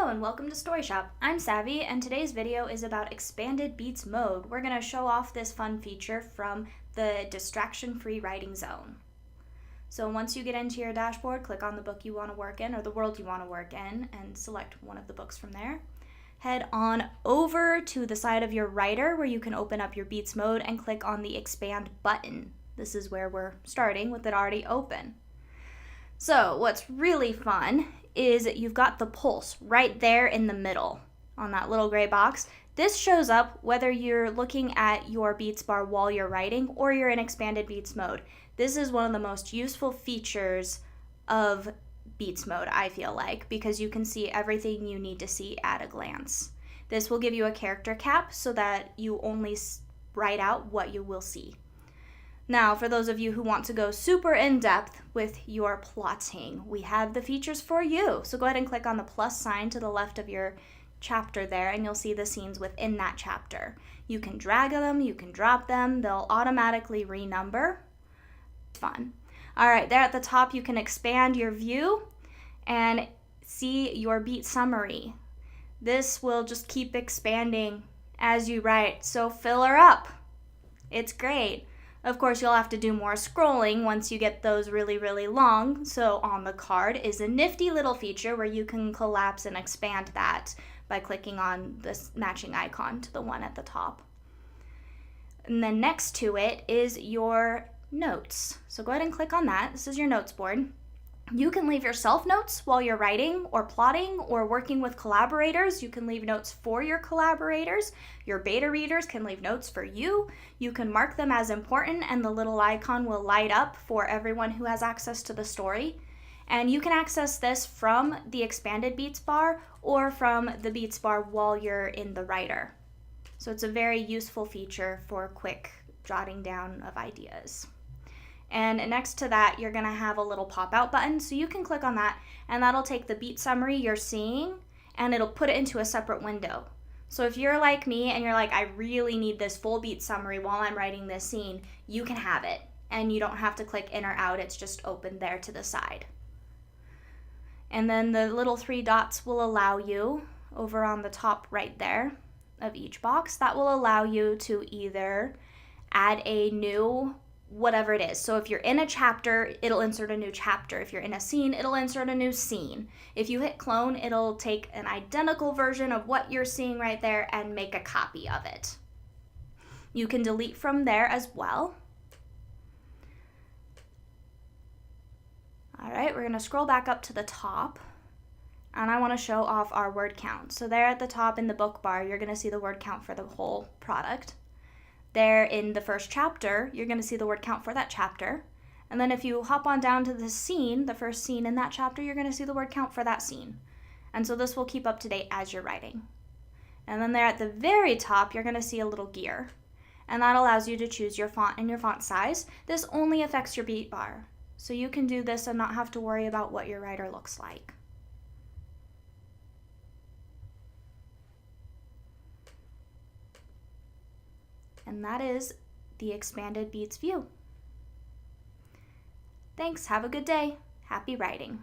Hello and welcome to StoryShop. I'm Savvy and today's video is about expanded beats mode. We're going to show off this fun feature from the distraction-free writing zone. So once you get into your dashboard, click on the book you want to work in or the world you want to work in and select one of the books from there. Head on over to the side of your writer where you can open up your beats mode and click on the expand button. This is where we're starting with it already open. So what's really fun is you've got the pulse right there in the middle on that little gray box. This shows up whether you're looking at your beats bar while you're writing or you're in expanded beats mode. This is one of the most useful features of beats mode, I feel like, because you can see everything you need to see at a glance. This will give you a character cap so that you only write out what you will see. Now, for those of you who want to go super in-depth with your plotting, we have the features for you. So go ahead and click on the plus sign to the left of your chapter there, and you'll see the scenes within that chapter. You can drag them, you can drop them, they'll automatically renumber. It's fun. All right, there at the top, you can expand your view and see your beat summary. This will just keep expanding as you write, so fill her up. It's great. Of course, you'll have to do more scrolling once you get those really long. So on the card is a nifty little feature where you can collapse and expand that by clicking on this matching icon to the one at the top. And then next to it is your notes. So go ahead and click on that. This is your notes board. You can leave yourself notes while you're writing or plotting or working with collaborators. You can leave notes for your collaborators. Your beta readers can leave notes for you. You can mark them as important and the little icon will light up for everyone who has access to the story. And you can access this from the expanded beats bar or from the beats bar while you're in the writer. So it's a very useful feature for quick jotting down of ideas. And next to that, you're gonna have a little pop-out button, so you can click on that, and that'll take the beat summary you're seeing, and it'll put it into a separate window. So if you're like me, and you're like, I really need this full beat summary while I'm writing this scene, you can have it, and you don't have to click in or out, it's just open there to the side. And then the little three dots will allow you, over on the top right there of each box, that will allow you to either add a new whatever it is. So if you're in a chapter, it'll insert a new chapter. If you're in a scene, it'll insert a new scene. If you hit clone, it'll take an identical version of what you're seeing right there and make a copy of it. You can delete from there as well. All right, we're gonna scroll back up to the top and I wanna show off our word count. So there at the top in the book bar, you're gonna see the word count for the whole product. There in the first chapter, you're going to see the word count for that chapter. And then if you hop on down to the scene, the first scene in that chapter, you're going to see the word count for that scene. And so this will keep up to date as you're writing. And then there at the very top, you're going to see a little gear. And that allows you to choose your font and your font size. This only affects your beat bar. So you can do this and not have to worry about what your writer looks like. And that is the expanded beats view. Thanks, have a good day. Happy writing.